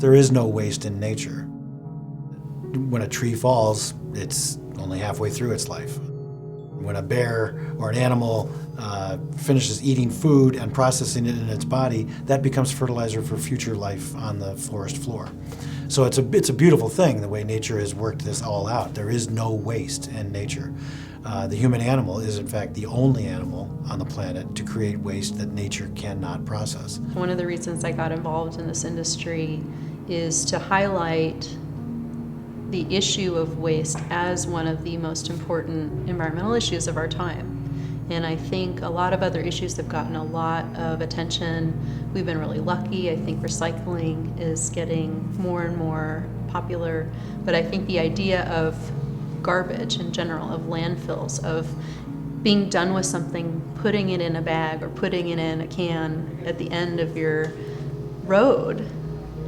There is no waste in nature. When a tree falls, it's only halfway through its life. When a bear or an animal finishes eating food and processing it in its body, that becomes fertilizer for future life on the forest floor. So it's a beautiful thing, the way nature has worked this all out. There is no waste in nature. The human animal is, in fact, the only animal on the planet to create waste that nature cannot process. One of the reasons I got involved in this industry is to highlight the issue of waste as one of the most important environmental issues of our time. And I think a lot of other issues have gotten a lot of attention. We've been really lucky. I think recycling is getting more and more popular. But I think the idea of garbage in general, of landfills, of being done with something, putting it in a bag or putting it in a can at the end of your road,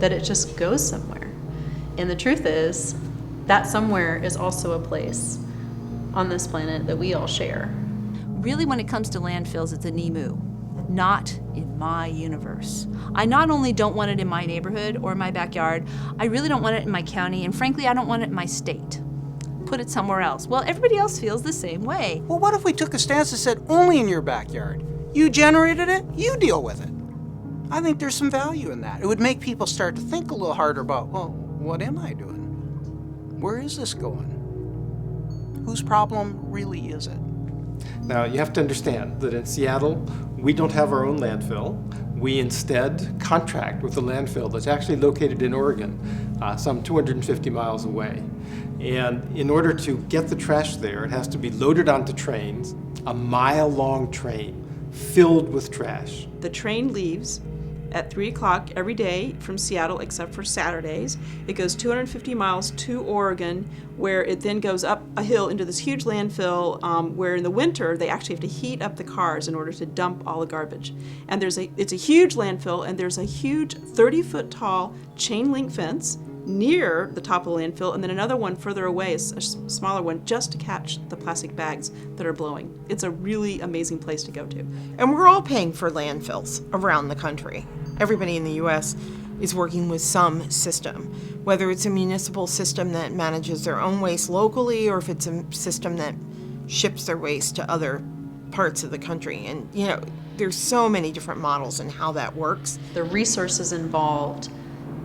that it just goes somewhere. And the truth is, that somewhere is also a place on this planet that we all share. Really, when it comes to landfills, it's a NEMU, not in my universe. I not only don't want it in my neighborhood or my backyard, I really don't want it in my county, and frankly, I don't want it in my state. Put it somewhere else. Well, everybody else feels the same way. Well, what if we took a stance that said only in your backyard? You generated it, you deal with it. I think there's some value in that. It would make people start to think a little harder about, well, what am I doing? Where is this going? Whose problem really is it? Now, you have to understand that in Seattle, we don't have our own landfill. We instead contract with a landfill that's actually located in Oregon, some 250 miles away. And in order to get the trash there, it has to be loaded onto trains, a mile-long train filled with trash. The train leaves at 3 o'clock every day from Seattle except for Saturdays. It goes 250 miles to Oregon, where it then goes up a hill into this huge landfill where in the winter they actually have to heat up the cars in order to dump all the garbage. And it's a huge landfill, and there's a huge 30-foot tall chain link fence near the top of the landfill, and then another one further away, a smaller one, just to catch the plastic bags that are blowing. It's a really amazing place to go to. And we're all paying for landfills around the country. Everybody in the U.S. is working with some system, whether it's a municipal system that manages their own waste locally or if it's a system that ships their waste to other parts of the country. And, you know, there's so many different models in how that works. The resources involved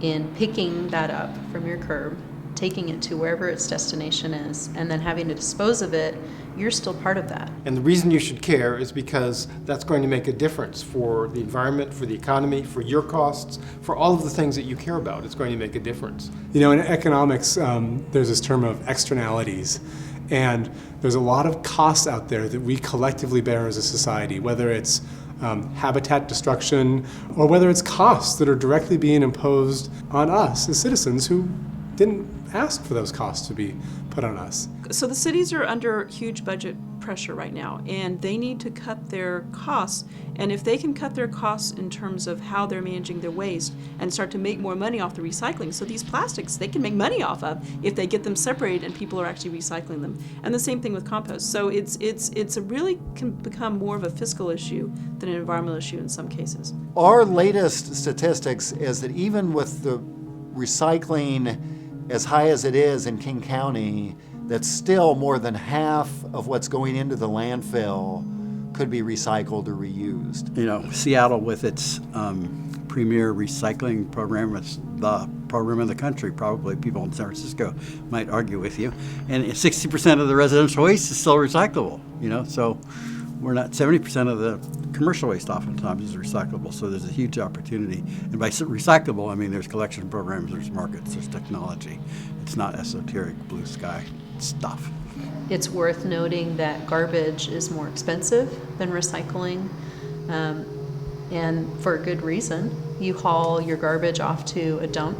in picking that up from your curb, taking it to wherever its destination is, and then having to dispose of it, you're still part of that. And the reason you should care is because that's going to make a difference for the environment, for the economy, for your costs, for all of the things that you care about. It's going to make a difference. You know, in economics, there's this term of externalities. And there's a lot of costs out there that we collectively bear as a society, whether it's habitat destruction or whether it's costs that are directly being imposed on us as citizens who didn't ask for those costs to be put on us. So the cities are under huge budget pressure right now, and they need to cut their costs. And if they can cut their costs in terms of how they're managing their waste and start to make more money off the recycling, so these plastics they can make money off of if they get them separated and people are actually recycling them. And the same thing with compost. So it's a really can become more of a fiscal issue than an environmental issue in some cases. Our latest statistics is that even with the recycling as high as it is in King County, that still more than half of what's going into the landfill could be recycled or reused. You know, Seattle with its premier recycling program, it's the program in the country, probably people in San Francisco might argue with you. And 60% of the residential waste is still recyclable, you know, so we're not 70% of the commercial waste oftentimes is recyclable, so there's a huge opportunity. And by recyclable, I mean there's collection programs, there's markets, there's technology. It's not esoteric blue sky stuff. It's worth noting that garbage is more expensive than recycling, and for a good reason. You haul your garbage off to a dump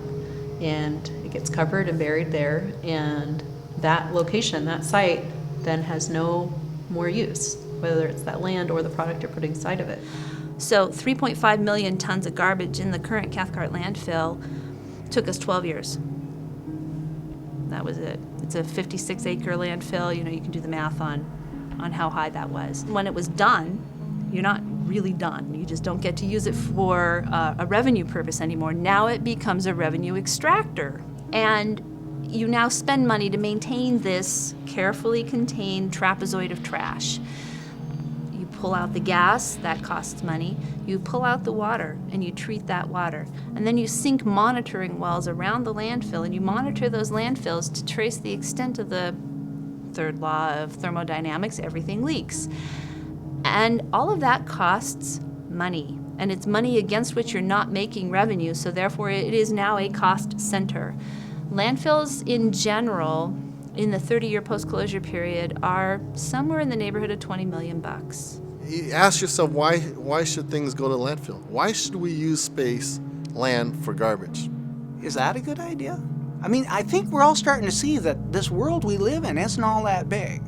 and it gets covered and buried there, and that location, that site, then has no more use, whether it's that land or the product you're putting inside of it. So 3.5 million tons of garbage in the current Cathcart landfill took us 12 years. That was it. It's a 56-acre landfill. You know, you can do the math on how high that was. When it was done, you're not really done. You just don't get to use it for a revenue purpose anymore. Now it becomes a revenue extractor. And you now spend money to maintain this carefully contained trapezoid of trash. You pull out the gas, that costs money. You pull out the water, and you treat that water. And then you sink monitoring wells around the landfill, and you monitor those landfills to trace the extent of the third law of thermodynamics: everything leaks. And all of that costs money. And it's money against which you're not making revenue, so therefore it is now a cost center. Landfills in general, in the 30-year post-closure period, are somewhere in the neighborhood of $20 million. You ask yourself, why should things go to landfill? Why should we use space, land for garbage? Is that a good idea? I mean, I think we're all starting to see that this world we live in isn't all that big.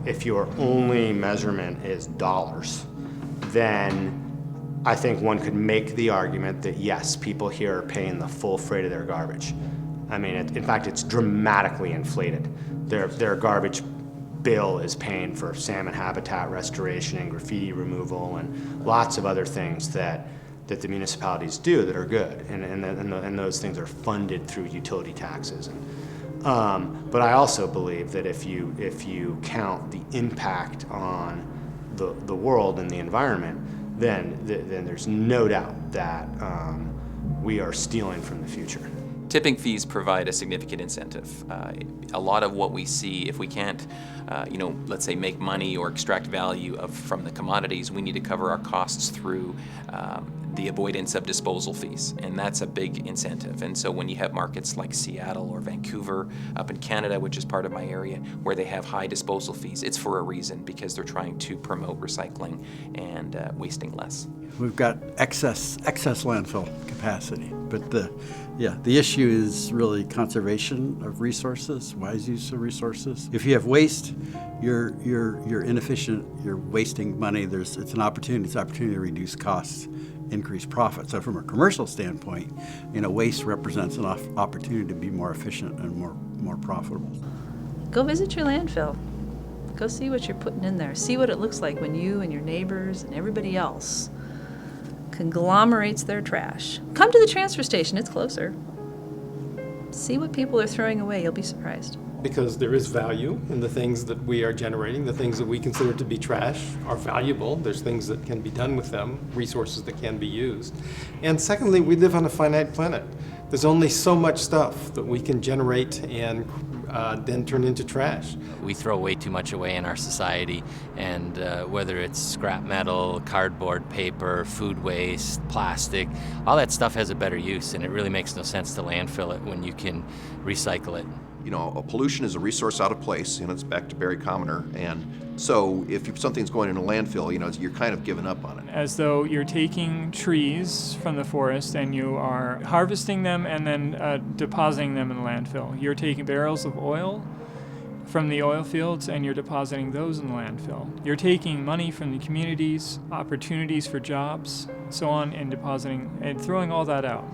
If your only measurement is dollars, then I think one could make the argument that yes, people here are paying the full freight of their garbage. I mean, in fact, it's dramatically inflated. Their garbage bill is paying for salmon habitat restoration and graffiti removal and lots of other things that the municipalities do that are good, and those things are funded through utility taxes. But I also believe that if you count the impact on the world and the environment, then there's no doubt that we are stealing from the future. Tipping fees provide a significant incentive. A lot of what we see, if we can't, let's say make money or extract value from the commodities, we need to cover our costs through the avoidance of disposal fees, and that's a big incentive. And so when you have markets like Seattle or Vancouver up in Canada, which is part of my area, where they have high disposal fees, it's for a reason, because they're trying to promote recycling and wasting less. We've got excess landfill capacity, but the issue is really conservation of resources, wise use of resources. If you have waste, you're inefficient, you're wasting money. It's an opportunity to reduce costs, increase profit. So from a commercial standpoint, waste represents an opportunity to be more efficient and more profitable. Go visit your landfill. Go see what you're putting in there. See what it looks like when you and your neighbors and everybody else conglomerates their trash. Come to the transfer station, it's closer. See what people are throwing away, you'll be surprised. Because there is value in the things that we are generating. The things that we consider to be trash are valuable. There's things that can be done with them, resources that can be used. And secondly, we live on a finite planet. There's only so much stuff that we can generate and then turn into trash. We throw way too much away in our society, and whether it's scrap metal, cardboard, paper, food waste, plastic, all that stuff has a better use, and it really makes no sense to landfill it when you can recycle it. Pollution is a resource out of place, it's back to Barry Commoner, and so if something's going in a landfill, you're kind of giving up on it. As though you're taking trees from the forest and you are harvesting them and then depositing them in the landfill. You're taking barrels of oil from the oil fields and you're depositing those in the landfill. You're taking money from the communities, opportunities for jobs, so on, and depositing and throwing all that out.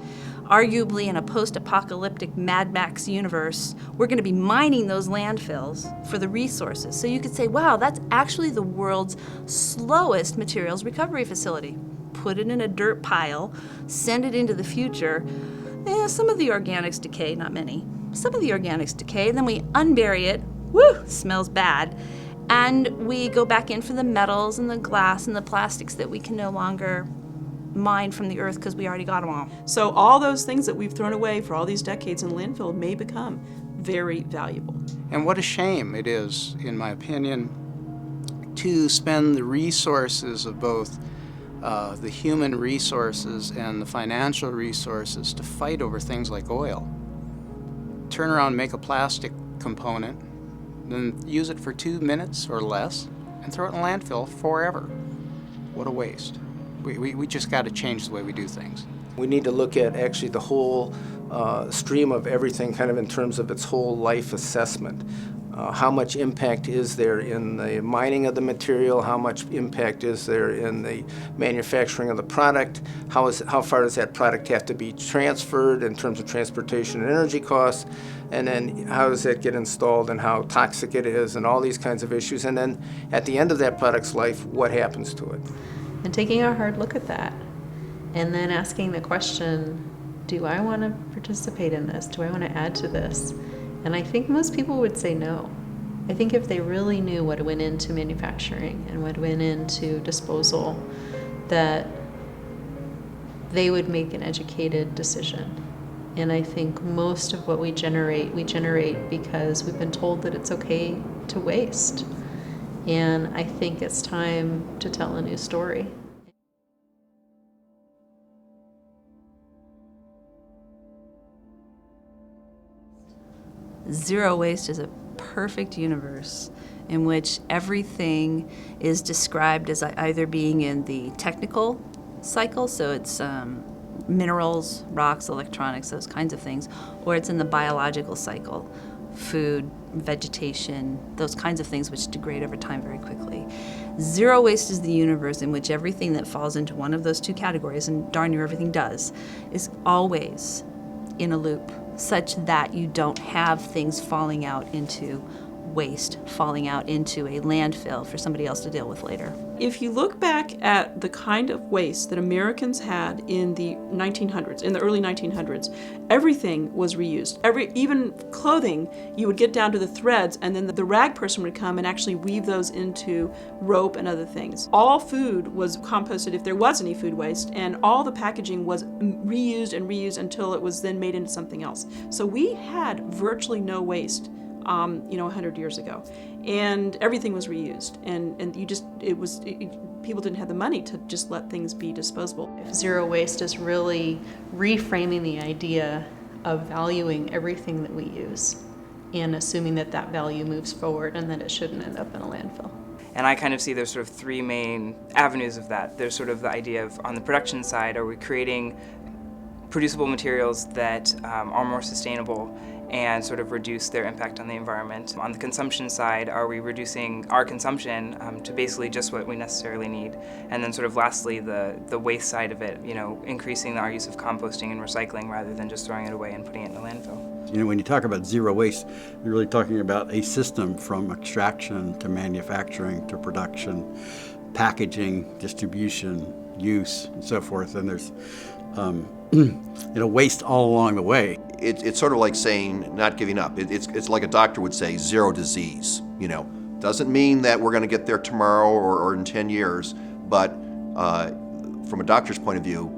Arguably, in a post-apocalyptic Mad Max universe, we're going to be mining those landfills for the resources. So you could say, wow, that's actually the world's slowest materials recovery facility. Put it in a dirt pile, send it into the future. Some of the organics decay, not many. Some of the organics decay, then we unbury it. Woo, smells bad. And we go back in for the metals and the glass and the plastics that we can no longer mine from the earth because we already got them all. So all those things that we've thrown away for all these decades in landfill may become very valuable. And what a shame it is, in my opinion, to spend the resources of both the human resources and the financial resources to fight over things like oil. Turn around, make a plastic component, then use it for 2 minutes or less, and throw it in a landfill forever. What a waste. We just got to change the way we do things. We need to look at actually the whole stream of everything kind of in terms of its whole life assessment. How much impact is there in the mining of the material? How much impact is there in the manufacturing of the product? How far does that product have to be transferred in terms of transportation and energy costs? And then how does that get installed and how toxic it is and all these kinds of issues? And then at the end of that product's life, what happens to it? and taking a hard look at that, and then asking the question, do I want to participate in this? Do I want to add to this? And I think most people would say no. I think if they really knew what went into manufacturing and what went into disposal, that they would make an educated decision. And I think most of what we generate because we've been told that it's okay to waste. And I think it's time to tell a new story. Zero waste is a perfect universe in which everything is described as either being in the technical cycle, so it's minerals, rocks, electronics, those kinds of things, or it's in the biological cycle, food, vegetation, those kinds of things which degrade over time very quickly. Zero waste is the universe in which everything that falls into one of those two categories, and darn near everything does, is always in a loop, such that you don't have things falling out into waste, falling out into a landfill for somebody else to deal with later. If you look back at the kind of waste that Americans had in the 1900s, in the early 1900s, everything was reused. Even clothing, you would get down to the threads, and then the rag person would come and actually weave those into rope and other things. All food was composted if there was any food waste, and all the packaging was reused and reused until it was then made into something else. So we had virtually no waste 100 years ago, and everything was reused, and people didn't have the money to just let things be disposable. Zero waste is really reframing the idea of valuing everything that we use and assuming that that value moves forward and that it shouldn't end up in a landfill. And I kind of see there's sort of three main avenues of that. There's sort of the idea of, on the production side, are we creating producible materials that are more sustainable and sort of reduce their impact on the environment? On the consumption side, are we reducing our consumption to basically just what we necessarily need? And then sort of lastly, the waste side of it, increasing our use of composting and recycling rather than just throwing it away and putting it in the landfill. When you talk about zero waste, you're really talking about a system from extraction to manufacturing to production, packaging, distribution, use, and so forth. And there's waste all along the way. It's sort of like saying not giving up. It's like a doctor would say, zero disease. Doesn't mean that we're going to get there tomorrow or in 10 years, but from a doctor's point of view,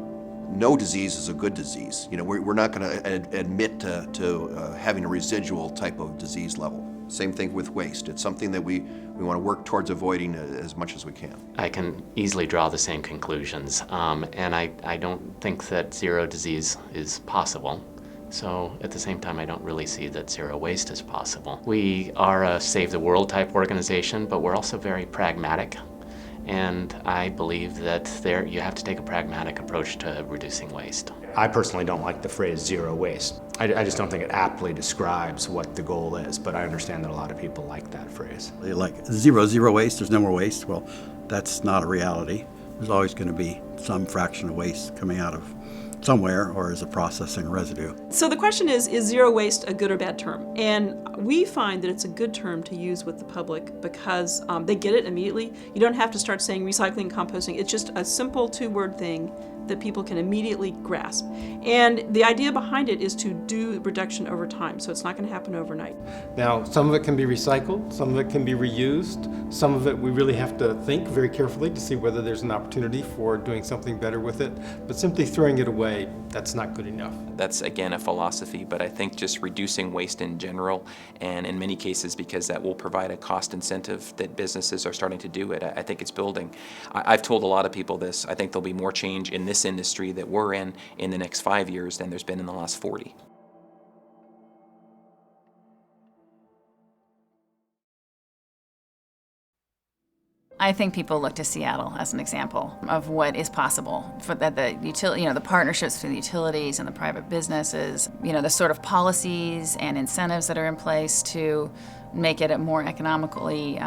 no disease is a good disease. We're not going to admit to having a residual type of disease level. Same thing with waste. It's something that we want to work towards avoiding as much as we can. I can easily draw the same conclusions, and I don't think that zero disease is possible. So at the same time, I don't really see that zero waste is possible. We are a save the world type organization, but we're also very pragmatic. And I believe that you have to take a pragmatic approach to reducing waste. I personally don't like the phrase zero waste. I just don't think it aptly describes what the goal is, but I understand that a lot of people like that phrase. Like zero waste, there's no more waste. Well, that's not a reality. There's always going to be some fraction of waste coming out of somewhere or as a processing residue. So the question is zero waste a good or bad term? And we find that it's a good term to use with the public because they get it immediately. You don't have to start saying recycling, composting. It's just a simple two-word thing that people can immediately grasp. And the idea behind it is to do reduction over time, so it's not going to happen overnight. Now, some of it can be recycled, some of it can be reused, some of it we really have to think very carefully to see whether there's an opportunity for doing something better with it, but simply throwing it away, that's not good enough. That's, again, a philosophy, but I think just reducing waste in general, and in many cases because that will provide a cost incentive that businesses are starting to do it, I think it's building. I've told a lot of people this, I think there'll be more change in this industry that we're in the next 5 years than there's been in the last 40. I think people look to Seattle as an example of what is possible. For that, the partnerships between the utilities and the private businesses, the sort of policies and incentives that are in place to make it a more economically,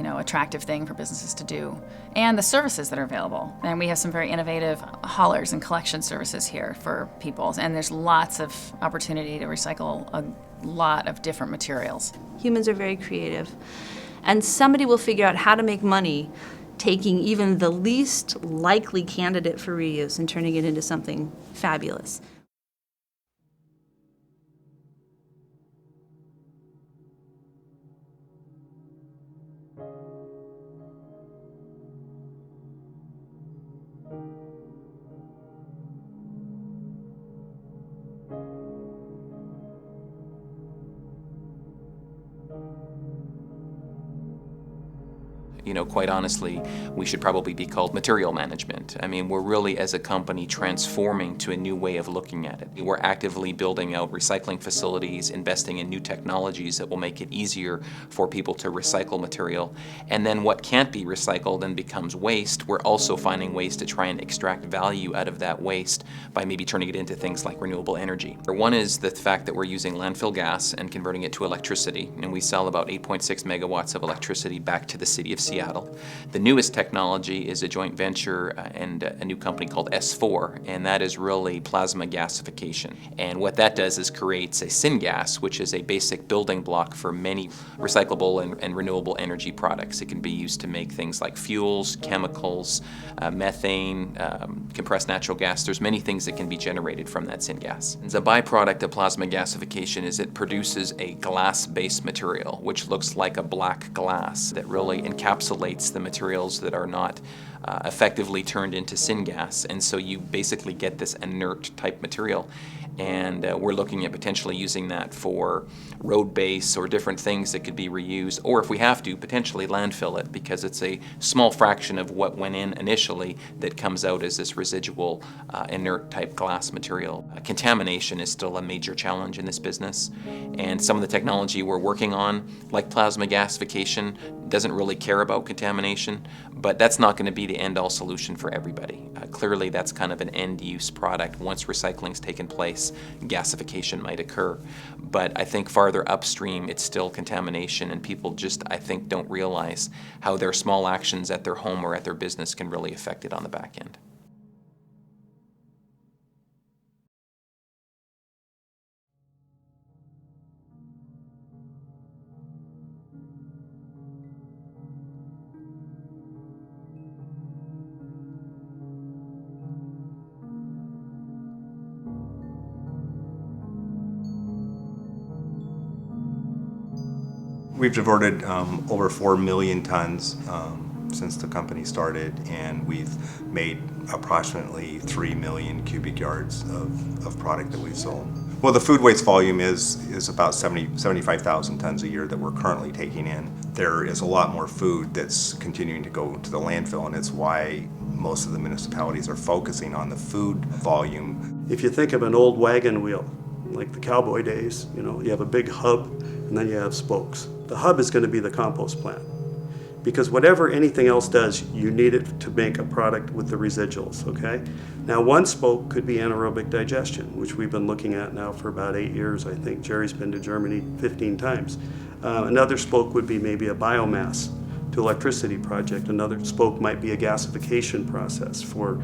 attractive thing for businesses to do, and the services that are available. And we have some very innovative haulers and collection services here for people, and there's lots of opportunity to recycle a lot of different materials. Humans are very creative. And somebody will figure out how to make money taking even the least likely candidate for reuse and turning it into something fabulous. You know, quite honestly, we should probably be called material management. I mean, we're really, as a company, transforming to a new way of looking at it. We're actively building out recycling facilities, investing in new technologies that will make it easier for people to recycle material. And then what can't be recycled and becomes waste, we're also finding ways to try and extract value out of that waste by maybe turning it into things like renewable energy. One is the fact that we're using landfill gas and converting it to electricity, and we sell about 8.6 megawatts of electricity back to the city of Seattle. The newest technology is a joint venture and a new company called S4, and that is really plasma gasification. And what that does is creates a syngas, which is a basic building block for many recyclable and renewable energy products. It can be used to make things like fuels, chemicals, methane, compressed natural gas. There's many things that can be generated from that syngas. And the byproduct of plasma gasification is it produces a glass-based material, which looks like a black glass that really encapsulates the materials that are not effectively turned into syngas, and so you basically get this inert type material. And we're looking at potentially using that for road base or different things that could be reused, or if we have to, potentially landfill it, because it's a small fraction of what went in initially that comes out as this residual inert type glass material. Contamination is still a major challenge in this business, and some of the technology we're working on, like plasma gasification, doesn't really care about contamination, but that's not going to be the end-all solution for everybody. Clearly that's kind of an end-use product. Once recycling's taken place, gasification might occur. But I think farther upstream, it's still contamination, and people just, I think, don't realize how their small actions at their home or at their business can really affect it on the back end. We've diverted over 4 million tons since the company started, and we've made approximately 3 million cubic yards of product that we've sold. Well, the food waste volume is about 75,000 tons a year that we're currently taking in. There is a lot more food that's continuing to go to the landfill, and it's why most of the municipalities are focusing on the food volume. If you think of an old wagon wheel, like the cowboy days, you know, you have a big hub and then you have spokes. The hub is going to be the compost plant, because whatever anything else does, you need it to make a product with the residuals, okay? Now, one spoke could be anaerobic digestion, which we've been looking at now for about 8 years. I think Jerry's been to Germany 15 times. Another spoke would be maybe a biomass to electricity project. Another spoke might be a gasification process for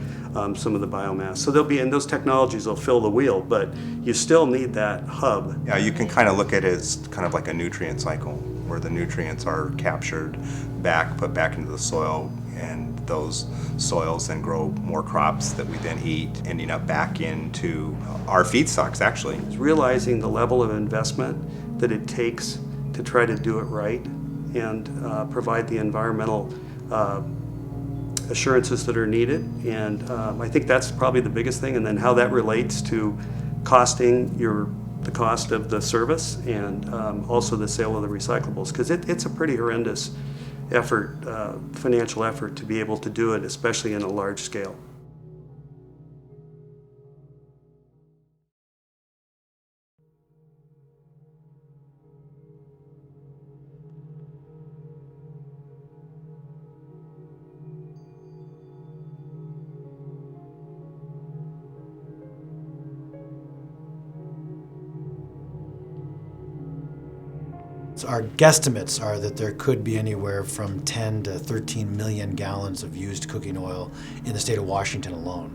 some of the biomass. So and those technologies will fill the wheel, but you still need that hub. Yeah, you can kind of look at it as kind of like a nutrient cycle, where the nutrients are captured put back into the soil, and those soils then grow more crops that we then eat, ending up back into our feedstocks, actually. It's realizing the level of investment that it takes to try to do it right and provide the environmental assurances that are needed. And I think that's probably the biggest thing, and then how that relates to costing the cost of the service and also the sale of the recyclables, because it's a pretty horrendous effort, financial effort, to be able to do it, especially in a large scale. Our guesstimates are that there could be anywhere from 10 to 13 million gallons of used cooking oil in the state of Washington alone.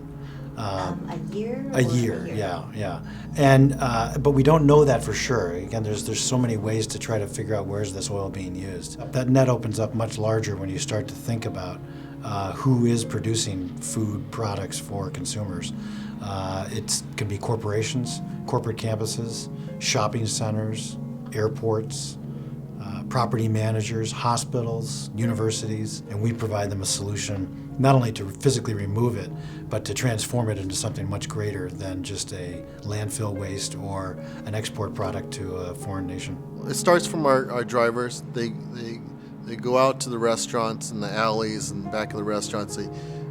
A year? A year, yeah. And but we don't know that for sure. Again, there's so many ways to try to figure out where's this oil being used. That net opens up much larger when you start to think about who is producing food products for consumers. It can be corporations, corporate campuses, shopping centers, airports, property managers, hospitals, universities, and we provide them a solution not only to physically remove it, but to transform it into something much greater than just a landfill waste or an export product to a foreign nation. It starts from our drivers. They go out to the restaurants and the alleys and back of the restaurants. They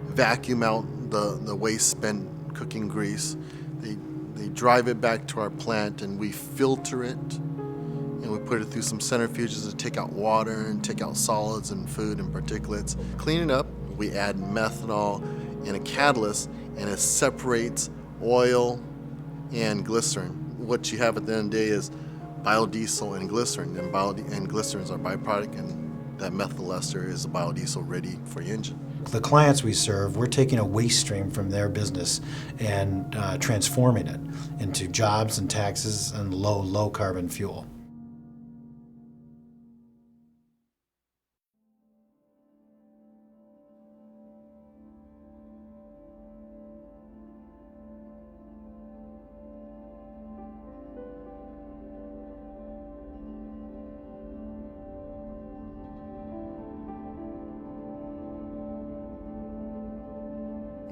vacuum out the waste spent cooking grease. They drive it back to our plant and we filter it. And we put it through some centrifuges to take out water and take out solids and food and particulates. Clean it up, we add methanol and a catalyst, and it separates oil and glycerin. What you have at the end of the day is biodiesel and glycerin, and glycerin is our byproduct, and that methyl ester is a biodiesel ready for your engine. The clients we serve, we're taking a waste stream from their business and transforming it into jobs and taxes and low carbon fuel.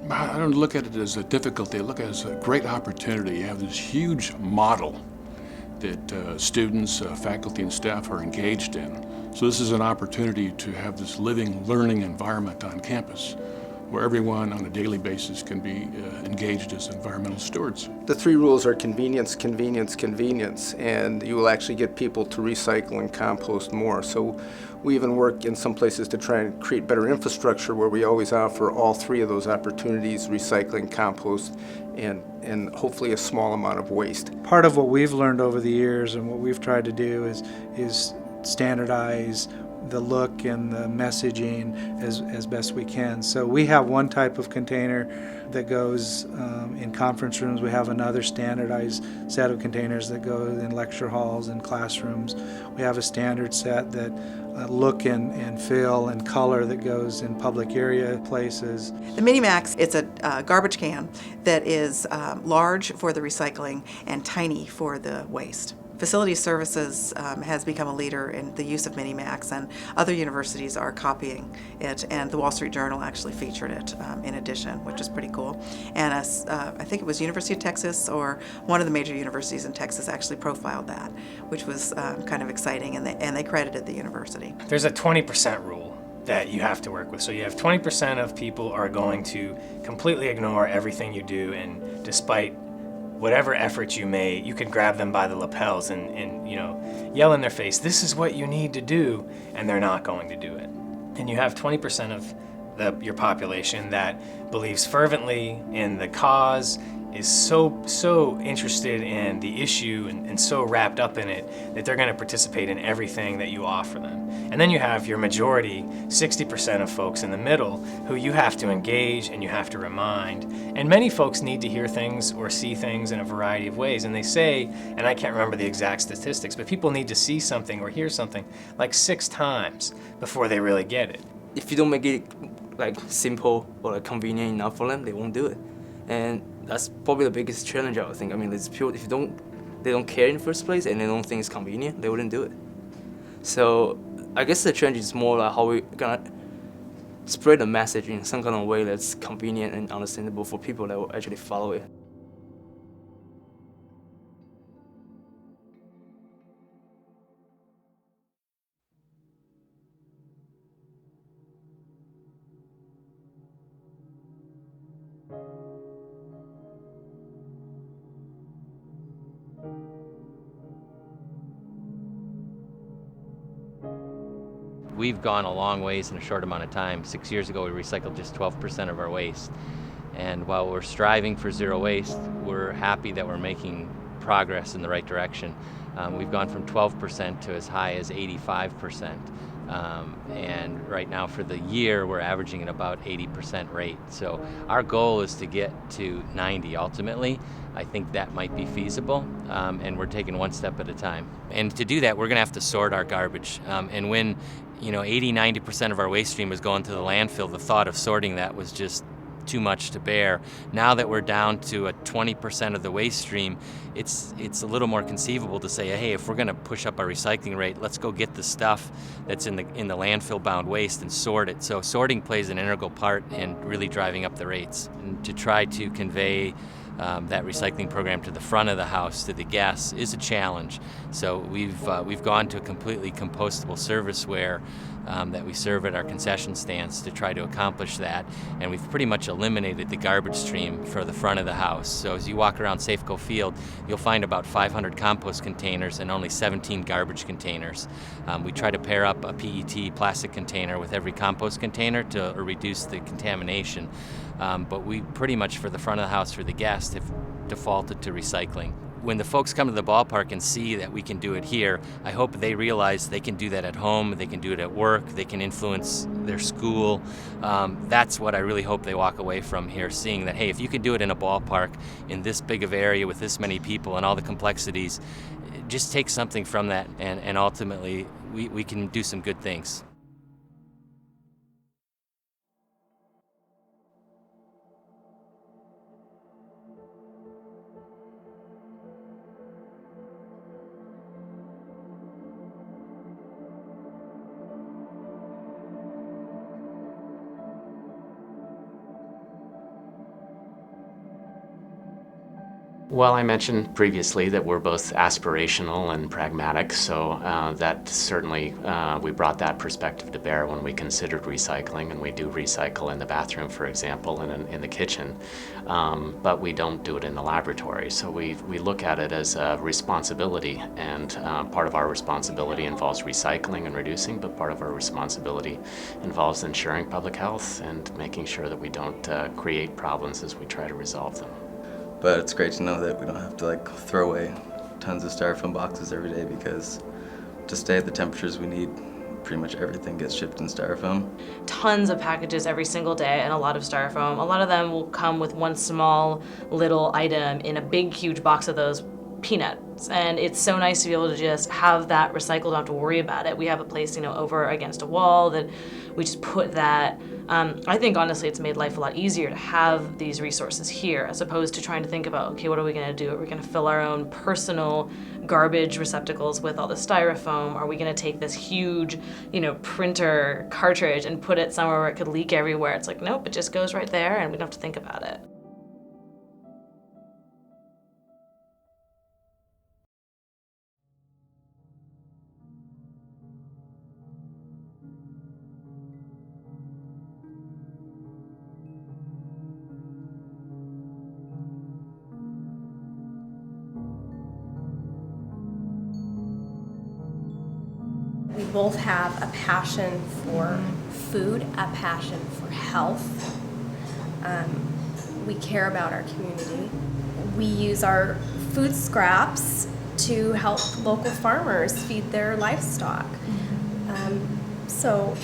I don't look at it as a difficulty, I look at it as a great opportunity. You have this huge model that students, faculty, and staff are engaged in. So this is an opportunity to have this living, learning environment on campus where everyone on a daily basis can be engaged as environmental stewards. The three rules are convenience, convenience, convenience, and you will actually get people to recycle and compost more. So we even work in some places to try and create better infrastructure where we always offer all three of those opportunities: recycling, compost, and hopefully a small amount of waste. Part of what we've learned over the years and what we've tried to do is standardize the look and the messaging as best we can. So we have one type of container that goes in conference rooms. We have another standardized set of containers that go in lecture halls and classrooms. We have a standard set that look and feel and color that goes in public area places. The Minimax, it's a garbage can that is large for the recycling and tiny for the waste. Facility Services has become a leader in the use of Minimax, and other universities are copying it, and the Wall Street Journal actually featured it in addition, which is pretty cool. And I think it was University of Texas, or one of the major universities in Texas, actually profiled that, which was kind of exciting, and they credited the university. There's a 20% rule that you have to work with. So you have 20% of people are going to completely ignore everything you do, and despite whatever efforts you made, you could grab them by the lapels and yell in their face, "This is what you need to do," and they're not going to do it. And you have 20% of your population that believes fervently in the cause, is so interested in the issue and so wrapped up in it that they're going to participate in everything that you offer them. And then you have your majority, 60% of folks in the middle, who you have to engage and you have to remind. And many folks need to hear things or see things in a variety of ways. And they say, and I can't remember the exact statistics, but people need to see something or hear something like 6 times before they really get it. If you don't make it like simple or like convenient enough for them, they won't do it. And that's probably the biggest challenge, I would think. I mean, it's pure, if they don't care in the first place and they don't think it's convenient, they wouldn't do it. So I guess the challenge is more like how we're gonna spread the message in some kind of way that's convenient and understandable for people that will actually follow it. We've gone a long ways in a short amount of time. 6 years ago, we recycled just 12% of our waste. And while we're striving for zero waste, we're happy that we're making progress in the right direction. We've gone from 12% to as high as 85%. And right now for the year, we're averaging at about 80% rate. So our goal is to get to 90 ultimately. I think that might be feasible, and we're taking one step at a time. And to do that, we're going to have to sort our garbage. And when 80-90% of our waste stream was going to the landfill, the thought of sorting that was just too much to bear. Now that we're down to a 20% of the waste stream, it's a little more conceivable to say, hey, if we're going to push up our recycling rate, let's go get the stuff that's in the landfill-bound waste and sort it. So sorting plays an integral part in really driving up the rates. And to try to convey that recycling program to the front of the house, to the guests, is a challenge. So we've gone to a completely compostable serviceware that we serve at our concession stands to try to accomplish that, and we've pretty much eliminated the garbage stream for the front of the house. So as you walk around Safeco Field, you'll find about 500 compost containers and only 17 garbage containers. We try to pair up a PET plastic container with every compost container to reduce the contamination. But we pretty much, for the front of the house for the guests, have defaulted to recycling. When the folks come to the ballpark and see that we can do it here, I hope they realize they can do that at home, they can do it at work, they can influence their school. That's what I really hope they walk away from here, seeing that, hey, if you can do it in a ballpark in this big of area with this many people and all the complexities, just take something from that, and ultimately we can do some good things. Well, I mentioned previously that we're both aspirational and pragmatic, so that certainly we brought that perspective to bear when we considered recycling, and we do recycle in the bathroom, for example, and in the kitchen, but we don't do it in the laboratory. So we look at it as a responsibility, and part of our responsibility involves recycling and reducing, but part of our responsibility involves ensuring public health and making sure that we don't create problems as we try to resolve them. But it's great to know that we don't have to throw away tons of styrofoam boxes every day, because to stay at the temperatures we need, pretty much everything gets shipped in styrofoam. Tons of packages every single day and a lot of styrofoam. A lot of them will come with one small little item in a big, huge box of those peanuts. And it's so nice to be able to just have that recycled, don't have to worry about it. We have a place, over against a wall that we just put that. I think honestly it's made life a lot easier to have these resources here, as opposed to trying to think about, okay, what are we gonna do? Are we gonna fill our own personal garbage receptacles with all the styrofoam? Are we gonna take this huge, printer cartridge and put it somewhere where it could leak everywhere? It's like, nope, it just goes right there and we don't have to think about it. We both have a passion for food, a passion for health. We care about our community. We use our food scraps to help local farmers feed their livestock. So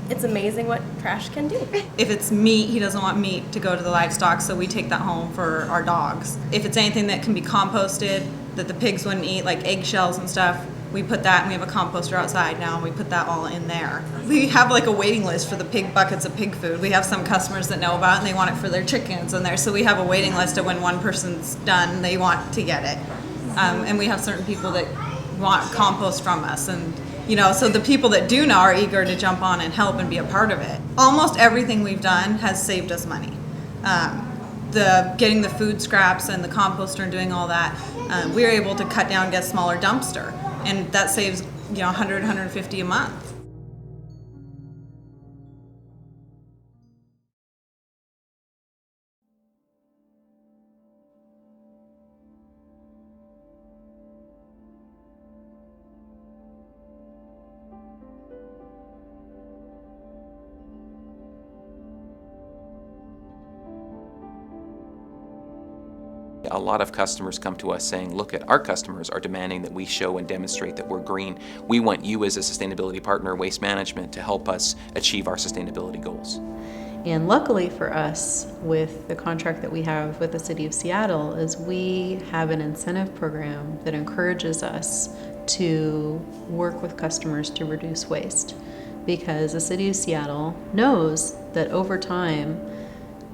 it's amazing what trash can do. If it's meat, he doesn't want meat to go to the livestock, so we take that home for our dogs. If it's anything that can be composted that the pigs wouldn't eat, like eggshells and stuff, we put that, and we have a composter outside now, and we put that all in there. We have a waiting list for the pig buckets of pig food. We have some customers that know about it, and they want it for their chickens in there. So we have a waiting list of when one person's done, they want to get it. And we have certain people that want compost from us. And so the people that do know are eager to jump on and help and be a part of it. Almost everything we've done has saved us money. Getting the food scraps and the composter and doing all that, we were able to cut down and get a smaller dumpster. And that saves, $100, $150 a month. A lot of customers come to us saying, look, at our customers are demanding that we show and demonstrate that we're green. We want you as a sustainability partner, Waste Management, to help us achieve our sustainability goals. And luckily for us, with the contract that we have with the City of Seattle, is we have an incentive program that encourages us to work with customers to reduce waste. Because the City of Seattle knows that over time,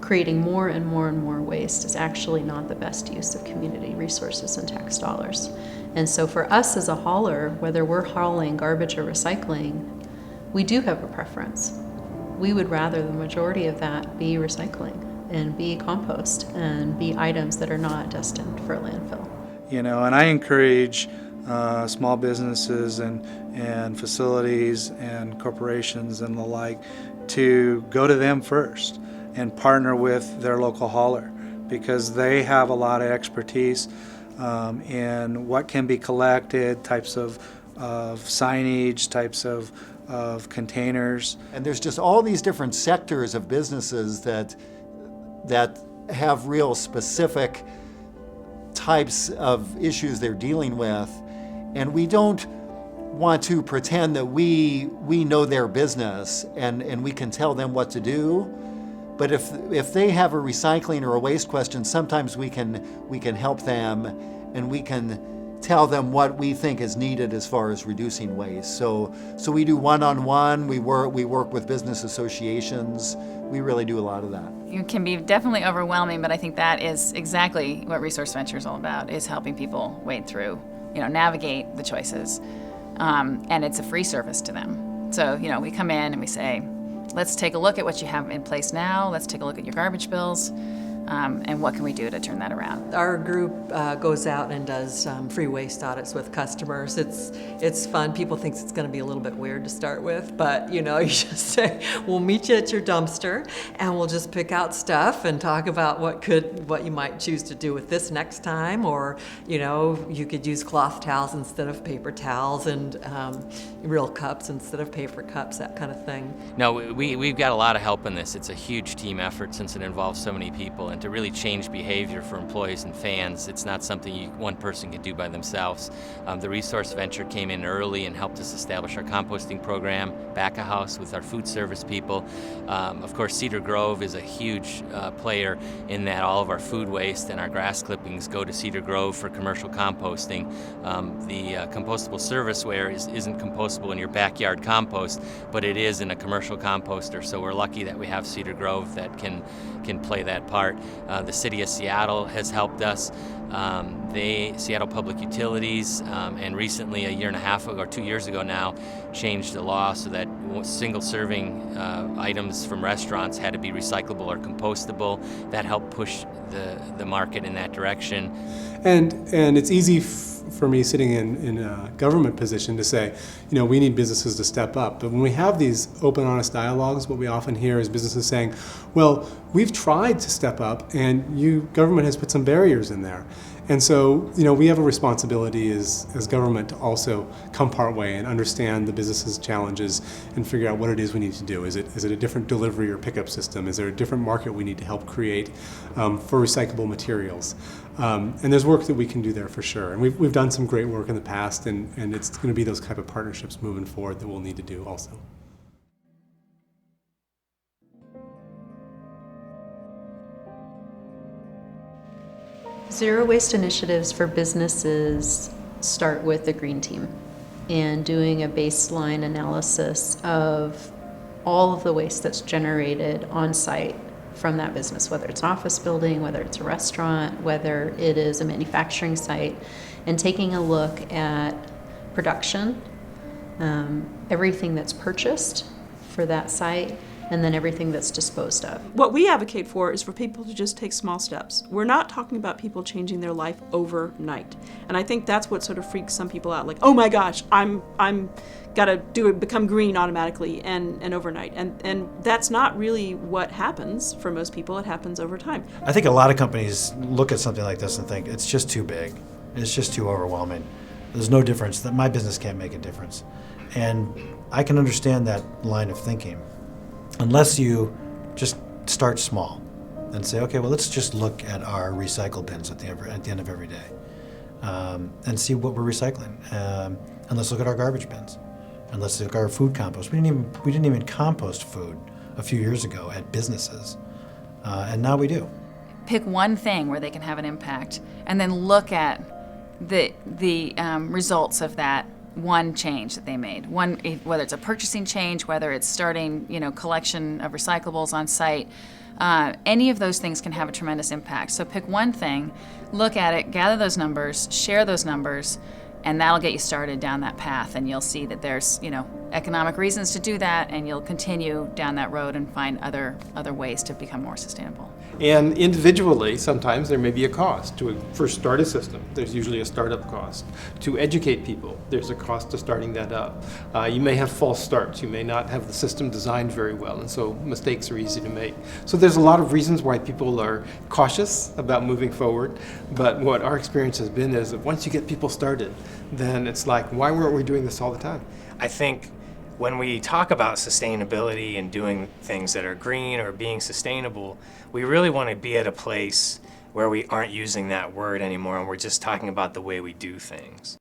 creating more and more and more waste is actually not the best use of community resources and tax dollars. And so for us as a hauler, whether we're hauling garbage or recycling, we do have a preference. We would rather the majority of that be recycling and be compost and be items that are not destined for landfill. You know, and I encourage small businesses and facilities and corporations and the like to go to them first and partner with their local hauler, because they have a lot of expertise in what can be collected, types of signage, types of containers. And there's just all these different sectors of businesses that have real specific types of issues they're dealing with, and we don't want to pretend that we know their business and we can tell them what to do. But if they have a recycling or a waste question, sometimes we can help them, and we can tell them what we think is needed as far as reducing waste. So we do one-on-one, we work with business associations, we really do a lot of that. It can be definitely overwhelming, but I think that is exactly what Resource Venture is all about, is helping people wade through, navigate the choices. And it's a free service to them. So, we come in and we say, let's take a look at what you have in place now, let's take a look at your garbage bills, and what can we do to turn that around? Our group goes out and does free waste audits with customers. It's fun. People think it's going to be a little bit weird to start with, but you just say, we'll meet you at your dumpster and we'll just pick out stuff and talk about what you might choose to do with this next time, or you could use cloth towels instead of paper towels, and real cups instead of paper cups, that kind of thing. No, we've got a lot of help in this. It's a huge team effort since it involves so many people. And to really change behavior for employees and fans, it's not something one person can do by themselves. The Resource Venture came in early and helped us establish our composting program, back-of-house with our food service people. Of course, Cedar Grove is a huge player in that all of our food waste and our grass clippings go to Cedar Grove for commercial composting. The compostable serviceware isn't compostable in your backyard compost, but it is in a commercial composter, so we're lucky that we have Cedar Grove that can play that part. The City of Seattle has helped us. Seattle Public Utilities, and recently, a year and a half ago, or 2 years ago now, changed the law so that single-serving items from restaurants had to be recyclable or compostable. That helped push the market in that direction. And it's easy for me sitting in a government position to say, we need businesses to step up. But when we have these open, honest dialogues, what we often hear is businesses saying, well, we've tried to step up and government has put some barriers in there. And so, we have a responsibility as government to also come part way and understand the business's challenges and figure out what it is we need to do. Is it a different delivery or pickup system? Is there a different market we need to help create for recyclable materials? And there's work that we can do there for sure. And we've done some great work in the past, and it's going to be those type of partnerships moving forward that we'll need to do also. Zero waste initiatives for businesses start with the green team and doing a baseline analysis of all of the waste that's generated on site from that business, whether it's an office building, whether it's a restaurant, whether it is a manufacturing site, and taking a look at production, everything that's purchased for that site, and then everything that's disposed of. What we advocate for is for people to just take small steps. We're not talking about people changing their life overnight. And I think that's what sort of freaks some people out, like, oh my gosh, I'm gotta become green automatically and overnight. And that's not really what happens for most people. It happens over time. I think a lot of companies look at something like this and think it's just too big. It's just too overwhelming. There's no difference, that my business can't make a difference. And I can understand that line of thinking, unless you just start small and say, okay, well, let's just look at our recycle bins at the end of every day, and see what we're recycling. And let's look at our garbage bins, and let's look at our food compost. We didn't even compost food a few years ago at businesses, and now we do. Pick one thing where they can have an impact, and then look at the results of that one change that they made. One, whether it's a purchasing change, whether it's starting, collection of recyclables on site, any of those things can have a tremendous impact. So pick one thing, look at it, gather those numbers, share those numbers, and that'll get you started down that path. And you'll see that there's, economic reasons to do that, and you'll continue down that road and find other ways to become more sustainable. And individually, sometimes there may be a cost to first start a system. There's usually a startup cost. To educate people, there's a cost to starting that up. You may have false starts. You may not have the system designed very well, and so mistakes are easy to make. So there's a lot of reasons why people are cautious about moving forward. But what our experience has been is that once you get people started, then it's like, why weren't we doing this all the time? I think when we talk about sustainability and doing things that are green or being sustainable, we really want to be at a place where we aren't using that word anymore and we're just talking about the way we do things.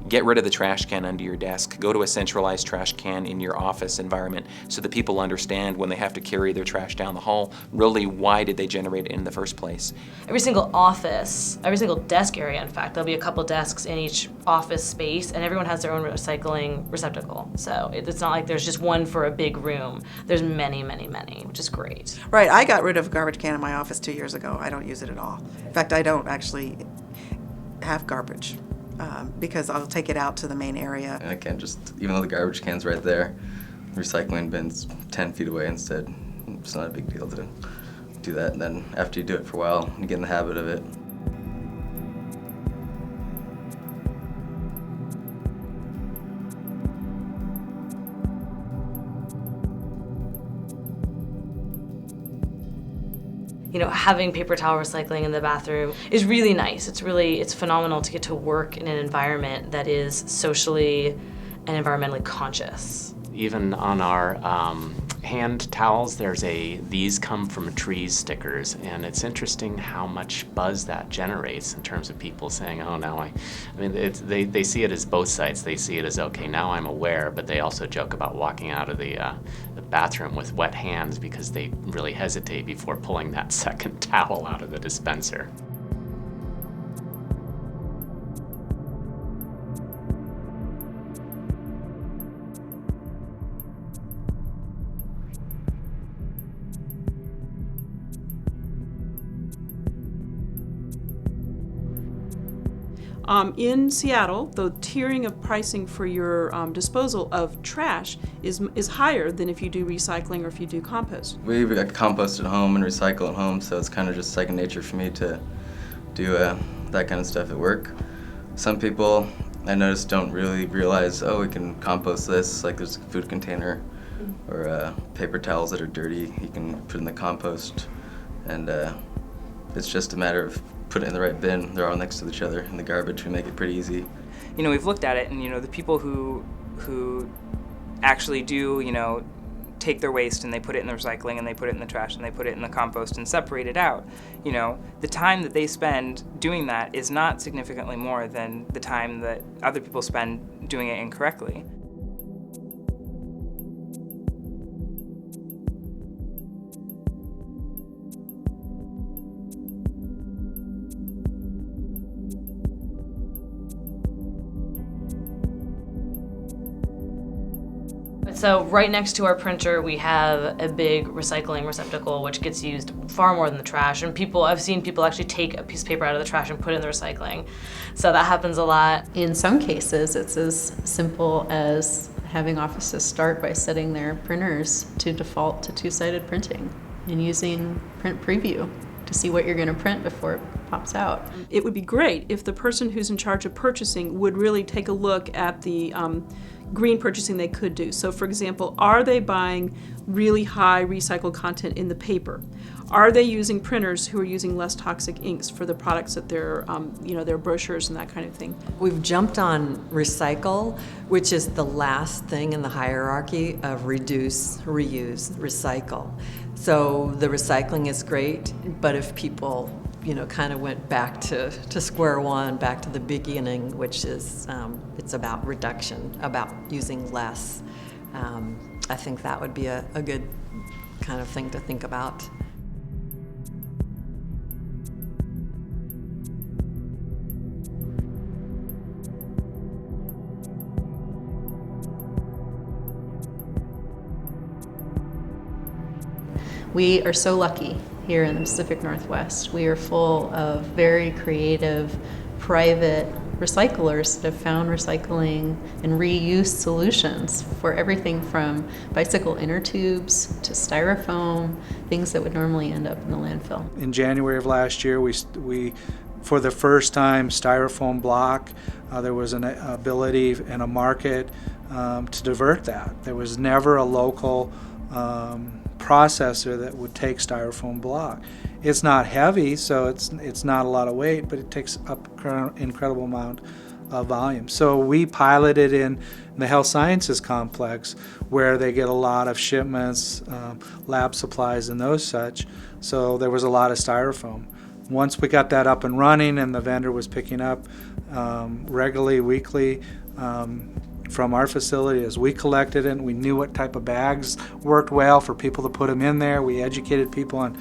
Get rid of the trash can under your desk. Go to a centralized trash can in your office environment so that people understand when they have to carry their trash down the hall, really why did they generate it in the first place. Every single office, every single desk area, in fact, there'll be a couple desks in each office space, and everyone has their own recycling receptacle. So it's not like there's just one for a big room. There's many, many, many, which is great. Right, I got rid of a garbage can in my office 2 years ago. I don't use it at all. In fact, I don't actually have garbage. Because I'll take it out to the main area. And I can't just, even though the garbage can's right there, recycling bin's 10 feet away instead. It's not a big deal to do that. And then after you do it for a while, you get in the habit of it. Having paper towel recycling in the bathroom is really nice. It's phenomenal to get to work in an environment that is socially and environmentally conscious. Even on our hand towels, there's these come from trees stickers, and it's interesting how much buzz that generates in terms of people saying, oh, now they see it as both sides. They see it as, okay, now I'm aware, but they also joke about walking out of the bathroom with wet hands because they really hesitate before pulling that second towel out of the dispenser. In Seattle, the tiering of pricing for your disposal of trash is higher than if you do recycling or if you do compost. We compost at home and recycle at home, so it's kind of just second nature for me to do that kind of stuff at work. Some people I noticed don't really realize, oh, we can compost this, like there's a food container or paper towels that are dirty, you can put in the compost, and it's just a matter of put it in the right bin. They're all next to each other in the garbage. We make it pretty easy. We've looked at it, and the people who actually do, take their waste and they put it in the recycling and they put it in the trash and they put it in the compost and separate it out, the time that they spend doing that is not significantly more than the time that other people spend doing it incorrectly. So right next to our printer, we have a big recycling receptacle, which gets used far more than the trash. And I've seen people actually take a piece of paper out of the trash and put it in the recycling. So that happens a lot. In some cases, it's as simple as having offices start by setting their printers to default to two-sided printing and using print preview to see what you're going to print before it pops out. It would be great if the person who's in charge of purchasing would really take a look at the green purchasing they could do. So for example, are they buying really high recycled content in the paper? Are they using printers who are using less toxic inks for the products that they're, their brochures and that kind of thing? We've jumped on recycle, which is the last thing in the hierarchy of reduce, reuse, recycle. So the recycling is great, but if people kind of went back to square one, back to the beginning, which is, it's about reduction, about using less. I think that would be a good kind of thing to think about. We are so lucky here in the Pacific Northwest. We are full of very creative, private recyclers that have found recycling and reuse solutions for everything from bicycle inner tubes to styrofoam, things that would normally end up in the landfill. In January of last year, we for the first time, styrofoam block, there was an ability and a market to divert that. There was never a local processor that would take styrofoam block. It's not heavy, so it's not a lot of weight, but it takes up an incredible amount of volume. So we piloted in the health sciences complex where they get a lot of shipments, lab supplies and those such, so there was a lot of styrofoam. Once we got that up and running and the vendor was picking up regularly, weekly, from our facility, as we collected it, we knew what type of bags worked well for people to put them in there. We educated people on,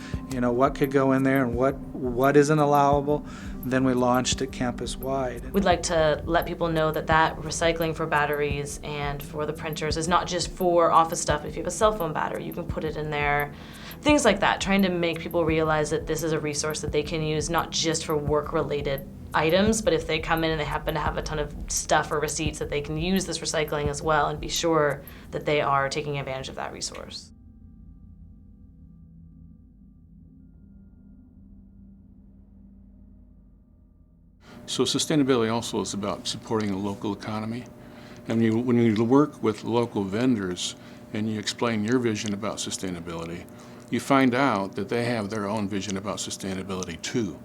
what could go in there and what isn't allowable. Then we launched it campus-wide. We'd like to let people know that recycling for batteries and for the printers is not just for office stuff. If you have a cell phone battery, you can put it in there. Things like that, trying to make people realize that this is a resource that they can use not just for work-related items, but if they come in and they happen to have a ton of stuff or receipts, that they can use this recycling as well and be sure that they are taking advantage of that resource. So sustainability also is about supporting the local economy. And when you work with local vendors and you explain your vision about sustainability, you find out that they have their own vision about sustainability too.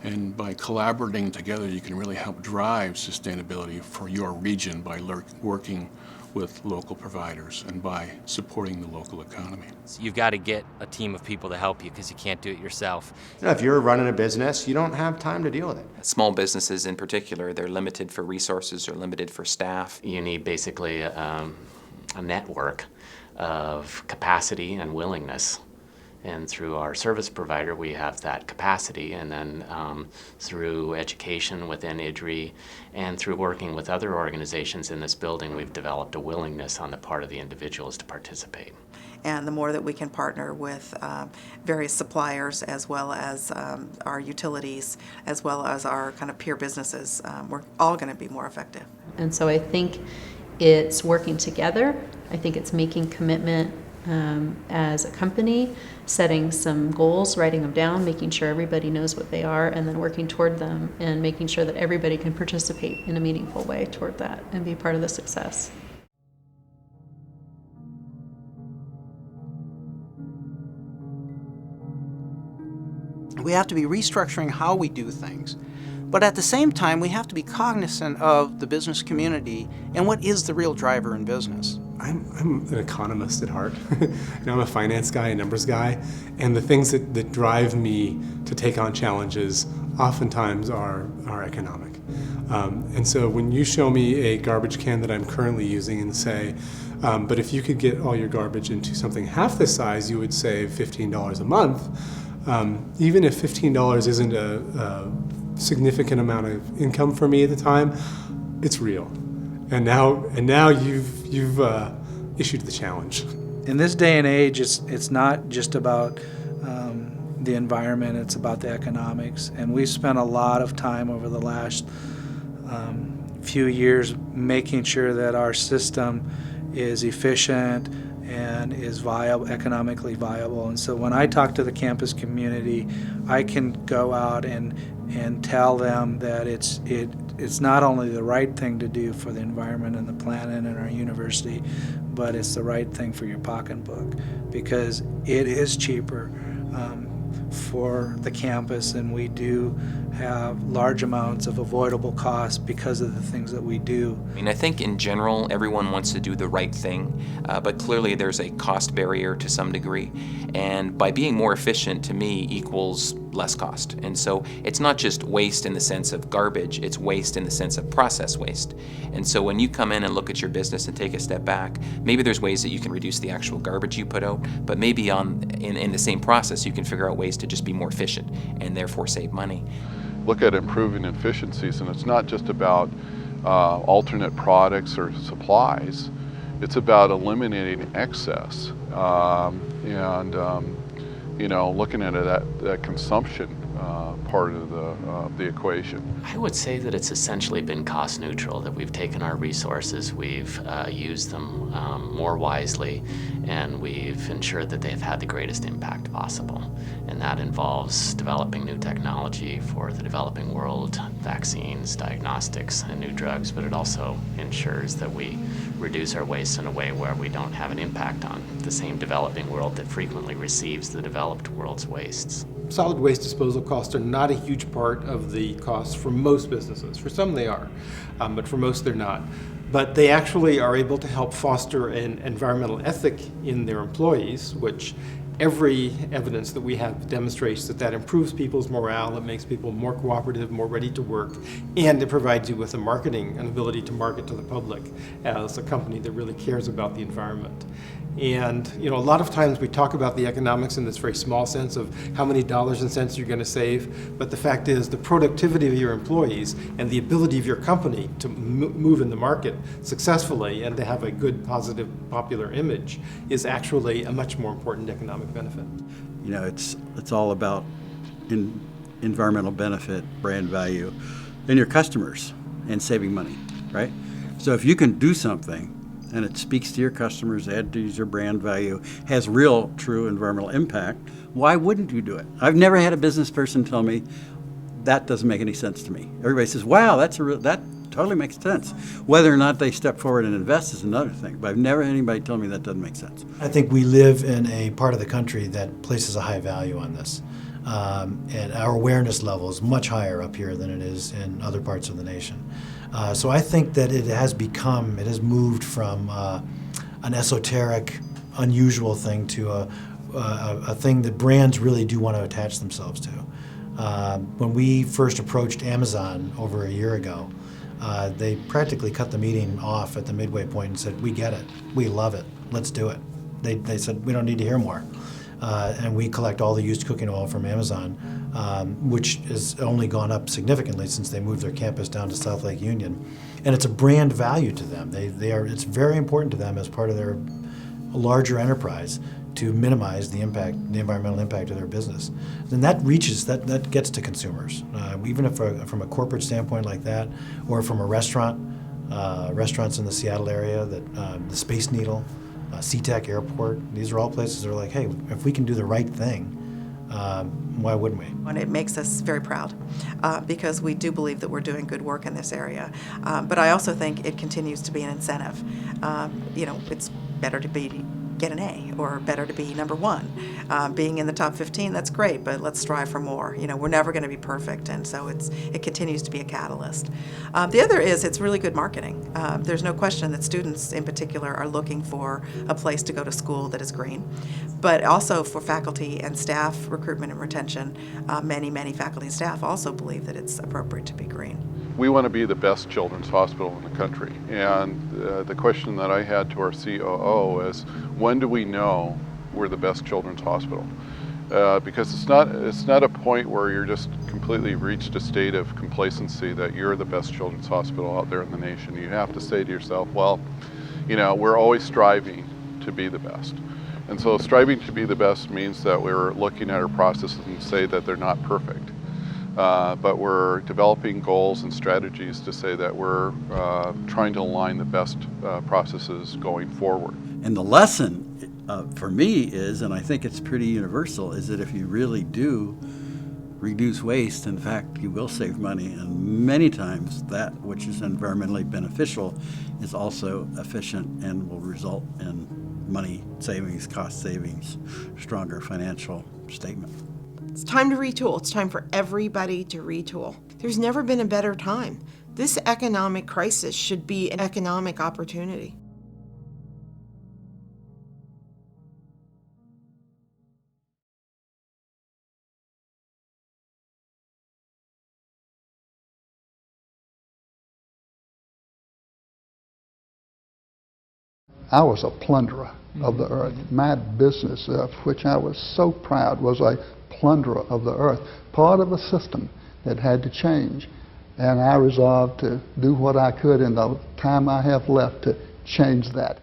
And by collaborating together, you can really help drive sustainability for your region by working with local providers and by supporting the local economy. So you've got to get a team of people to help you because you can't do it yourself. If you're running a business, you don't have time to deal with it. Small businesses in particular, they're limited for resources or limited for staff. You need basically a network of capacity and willingness. And through our service provider, we have that capacity, and then through education within IDRI and through working with other organizations in this building, we've developed a willingness on the part of the individuals to participate. And the more that we can partner with various suppliers as well as our utilities, as well as our kind of peer businesses, we're all going to be more effective. And so I think it's working together. I think it's making commitment as a company, setting some goals, writing them down, making sure everybody knows what they are, and then working toward them and making sure that everybody can participate in a meaningful way toward that and be part of the success. We have to be restructuring how we do things. But at the same time, we have to be cognizant of the business community and what is the real driver in business. I'm an economist at heart. I'm a finance guy, a numbers guy, and the things that drive me to take on challenges oftentimes are economic. And so when you show me a garbage can that I'm currently using and say, but if you could get all your garbage into something half the size, you would save $15 a month. Even if $15 isn't a significant amount of income for me at the time, it's real. And now you've issued the challenge. In this day and age, it's not just about the environment, it's about the economics. And we've spent a lot of time over the last few years making sure that our system is efficient and is viable, economically viable. And so when I talk to the campus community, I can go out and tell them that it's not only the right thing to do for the environment and the planet and our university, but it's the right thing for your pocketbook, because it is cheaper for the campus, and we do have large amounts of avoidable costs because of the things that we do. I mean, I think in general, everyone wants to do the right thing, but clearly there's a cost barrier to some degree. And by being more efficient, to me, equals less cost. And so it's not just waste in the sense of garbage, it's waste in the sense of process waste. And so when you come in and look at your business and take a step back, maybe there's ways that you can reduce the actual garbage you put out, but maybe in the same process you can figure out ways to just be more efficient and therefore save money. Look at improving efficiencies, and it's not just about alternate products or supplies. It's about eliminating excess and looking at that consumption part of the equation. I would say that it's essentially been cost neutral, that we've taken our resources, we've used them more wisely, and we've ensured that they've had the greatest impact possible. And that involves developing new technology for the developing world, vaccines, diagnostics, and new drugs, but it also ensures that we reduce our waste in a way where we don't have an impact on the same developing world that frequently receives the developed world's wastes. Solid waste disposal costs are not a huge part of the costs for most businesses. For some they are, but for most they're not. But they actually are able to help foster an environmental ethic in their employees, which every evidence that we have demonstrates that improves people's morale, it makes people more cooperative, more ready to work, and it provides you with an ability to market to the public as a company that really cares about the environment. And a lot of times we talk about the economics in this very small sense of how many dollars and cents you're going to save, but the fact is the productivity of your employees and the ability of your company to move in the market successfully and to have a good, positive, popular image is actually a much more important economic benefit. It's all about environmental benefit, brand value, and your customers, and saving money, right? So if you can do something and it speaks to your customers, adds your brand value, has real, true environmental impact, why wouldn't you do it? I've never had a business person tell me, that doesn't make any sense to me. Everybody says, wow, that totally makes sense. Whether or not they step forward and invest is another thing, but I've never had anybody tell me that doesn't make sense. I think we live in a part of the country that places a high value on this. And our awareness level is much higher up here than it is in other parts of the nation. So I think that it has moved from an esoteric, unusual thing to a thing that brands really do want to attach themselves to. When we first approached Amazon over a year ago, they practically cut the meeting off at the midway point and said, "We get it, we love it, let's do it." They said, "We don't need to hear more." And we collect all the used cooking oil from Amazon, which has only gone up significantly since they moved their campus down to South Lake Union. And it's a brand value to them. It's very important to them as part of their larger enterprise to minimize the environmental impact of their business. And that gets to consumers, even if from a corporate standpoint like that, or from a restaurants in the Seattle area, the Space Needle, SeaTac Airport. These are all places that are like, hey, if we can do the right thing, why wouldn't we? And it makes us very proud because we do believe that we're doing good work in this area. But I also think it continues to be an incentive. It's better to get an A or better to be number one. Being in the top 15, that's great, but let's strive for more. We're never going to be perfect, and so it continues to be a catalyst. The other is it's really good marketing. There's no question that students in particular are looking for a place to go to school that is green, but also for faculty and staff recruitment and retention, many faculty and staff also believe that it's appropriate to be green. We want to be the best children's hospital in the country, and the question that I had to our COO is, when do we know we're the best children's hospital? Because it's not a point where you're just completely reached a state of complacency that you're the best children's hospital out there in the nation. You have to say to yourself, well, we're always striving to be the best. And so striving to be the best means that we're looking at our processes and say that they're not perfect. But we're developing goals and strategies to say that we're trying to align the best processes going forward. And the lesson for me is, and I think it's pretty universal, is that if you really do reduce waste, in fact, you will save money. And many times that which is environmentally beneficial is also efficient and will result in money savings, cost savings, stronger financial statement. It's time to retool. It's time for everybody to retool. There's never been a better time. This economic crisis should be an economic opportunity. I was a plunderer of the earth. My business, of which I was so proud, was a plunderer of the earth, part of a system that had to change. And I resolved to do what I could in the time I have left to change that.